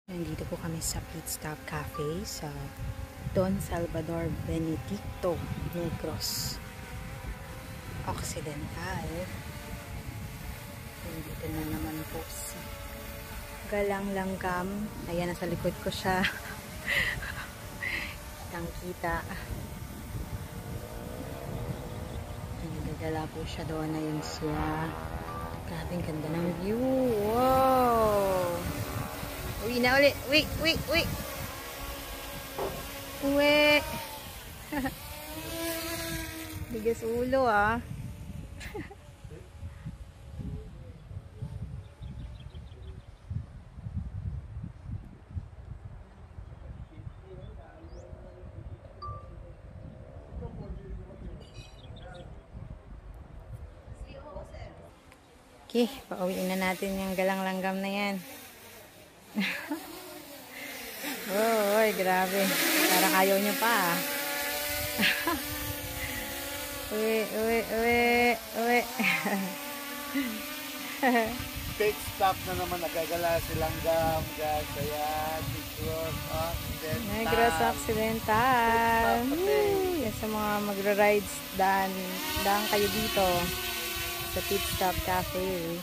Nandito po kami sa Pit Stop Cafe sa Don Salvador Benedicto Negros Occidental. Nandito na naman po si Galang Langgam. Ayan, nasa likod ko siya. Kitang-kita. Nagdadala po siya doon. Ayun siya. Grabe, ang ganda ng view. Wow! Uwi na ulit. Uwi. Uwi. Bigas ulo ah. Okay, pauwiin na natin yung Galang Langgam na yan. Oh, oy, grabe. Parang ayaw nyo pa ah. Uwi. Pit stop na naman, nagagala silang Langgam, guys. Ayan, Negros Occidental. Yan sa mga magra-rides, daan kayo dito sa Pit Stop Cafe.